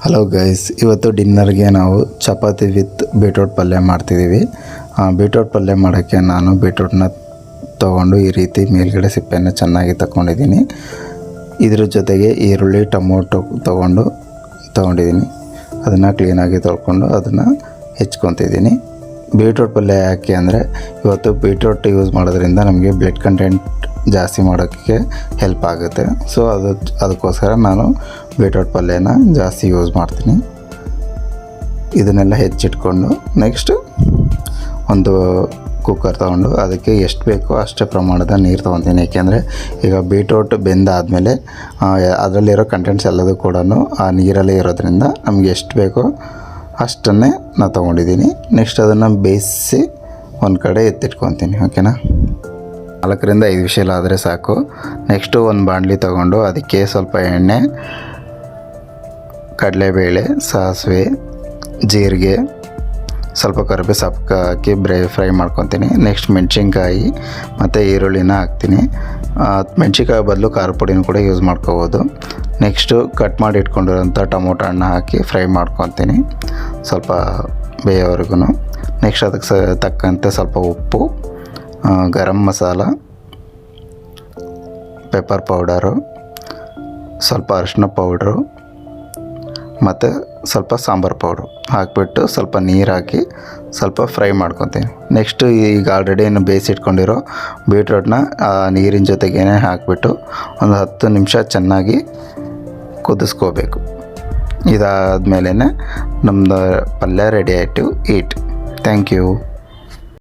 Hello guys, ಇವತ್ತು ಡಿನ್ನರ್ಗೆ ನಾವು chapati with beetroot ಪಲ್ಯ ಮಾಡ್ತಿದ್ದೀವಿ. ಬೀಟ್ರೂಟ್ ಪಲ್ಯ ಮಾಡೋಕ್ಕೆ ನಾನು ಬೀಟ್ರೂಟ್ನ ತೊಗೊಂಡು ಈ ರೀತಿ ಮೇಲ್ಗಡೆ ಸಿಪ್ಪೆಯನ್ನು ಚೆನ್ನಾಗಿ ತಗೊಂಡಿದ್ದೀನಿ. ಇದ್ರ ಜೊತೆಗೆ ಈರುಳ್ಳಿ ಟೊಮೊಟೊ ತೊಗೊಂಡಿದ್ದೀನಿ. ಅದನ್ನು ಕ್ಲೀನಾಗಿ ತೊಳ್ಕೊಂಡು ಅದನ್ನು ಹೆಚ್ಕೊತಿದ್ದೀನಿ. ಬೀಟ್ರೂಟ್ ಪಲ್ಯ ಯಾಕೆ ಅಂದರೆ ಇವತ್ತು ಬೀಟ್ರೂಟ್ ಯೂಸ್ ಮಾಡೋದ್ರಿಂದ ನಮಗೆ ಬ್ಲಡ್ ಕಂಟೆಂಟ್ ಜಾಸ್ತಿ ಮಾಡೋಕ್ಕೆ ಹೆಲ್ಪ್ ಆಗುತ್ತೆ. ಸೊ ಅದಕ್ಕೋಸ್ಕರ ನಾನು ಬೀಟ್ರೂಟ್ ಪಲ್ಯನ ಜಾಸ್ತಿ ಯೂಸ್ ಮಾಡ್ತೀನಿ. ಇದನ್ನೆಲ್ಲ ಹೆಚ್ಚಿಟ್ಕೊಂಡು ನೆಕ್ಸ್ಟು ಒಂದು ಕುಕ್ಕರ್ ತೊಗೊಂಡು ಅದಕ್ಕೆ ಎಷ್ಟು ಬೇಕೋ ಅಷ್ಟೇ ಪ್ರಮಾಣದ ನೀರು ತೊಗೊತೀನಿ. ಏಕೆಂದರೆ ಈಗ ಬೀಟ್ರೂಟ್ ಬೆಂದಾದಮೇಲೆ ಅದರಲ್ಲಿರೋ ಕಂಟೆಂಟ್ಸ್ ಎಲ್ಲದೂ ಕೂಡ ಆ ನೀರಲ್ಲೇ ಇರೋದ್ರಿಂದ ನಮಗೆ ಎಷ್ಟು ಬೇಕೋ ಅಷ್ಟನ್ನೇ ನಾನು ತೊಗೊಂಡಿದ್ದೀನಿ. ನೆಕ್ಸ್ಟ್ ಅದನ್ನು ಬೇಯಿಸಿ ಒಂದು ಕಡೆ ಎತ್ತಿಟ್ಕೊತೀನಿ. ಓಕೆನಾ, 4ರಿಂದ 5 ವಿಷಲ್ ಆದರೆ ಸಾಕು. ನೆಕ್ಸ್ಟು ಒಂದು ಬಾಣಲಿ ತೊಗೊಂಡು ಅದಕ್ಕೆ ಸ್ವಲ್ಪ ಎಣ್ಣೆ, ಕಡಲೆಬೇಳೆ, ಸಾಸಿವೆ, ಜೀರಿಗೆ, ಸ್ವಲ್ಪ ಕರಿಬೇವು ಸೊಪ್ಪು ಹಾಕಿ ಫ್ರೈ ಮಾಡ್ಕೊತೀನಿ. ನೆಕ್ಸ್ಟ್ ಮೆಣಸಿನ್ಕಾಯಿ ಮತ್ತು ಈರುಳ್ಳಿನ ಹಾಕ್ತೀನಿ. ಮೆಣಸಿನ್ಕಾಯಿ ಬದಲು ಖಾರ ಪುಡಿನೂ ಕೂಡ ಯೂಸ್ ಮಾಡ್ಕೋಬೋದು. ನೆಕ್ಸ್ಟು ಕಟ್ ಮಾಡಿ ಇಟ್ಕೊಂಡಿರೋಂಥ ಟೊಮೊಟೊ ಹಣ್ಣು ಹಾಕಿ ಫ್ರೈ ಮಾಡ್ಕೊತೀನಿ ಸ್ವಲ್ಪ ಬೇಯೋವರೆಗೂ. ನೆಕ್ಸ್ಟ್ ಅದಕ್ಕೆ ತಕ್ಕಂತೆ ಸ್ವಲ್ಪ ಉಪ್ಪು, ಗರಂ ಮಸಾಲ, ಪೆಪ್ಪರ್ ಪೌಡರು, ಸ್ವಲ್ಪ ಅರಿಶಿನ ಪೌಡ್ರು ಮತ್ತು ಸ್ವಲ್ಪ ಸಾಂಬಾರು ಪೌಡ್ರು ಹಾಕಿಬಿಟ್ಟು ಸ್ವಲ್ಪ ನೀರು ಹಾಕಿ ಸ್ವಲ್ಪ ಫ್ರೈ ಮಾಡ್ಕೊತೀನಿ. ನೆಕ್ಸ್ಟು ಈಗ ಆಲ್ರೆಡಿ ಏನು ಬೇಯಿಸಿಟ್ಕೊಂಡಿರೋ ಬೀಟ್ರೂಟ್ನ ನೀರಿನ ಜೊತೆಗೇ ಹಾಕಿಬಿಟ್ಟು ಒಂದು 10 ನಿಮಿಷ ಚೆನ್ನಾಗಿ ಕುದಿಸ್ಕೋಬೇಕು. ಇದಾದಮೇಲೆ ನಮ್ಮದು ಪಲ್ಯ ರೆಡಿ ಆಯಿತು. ಈಟ್. Thank you.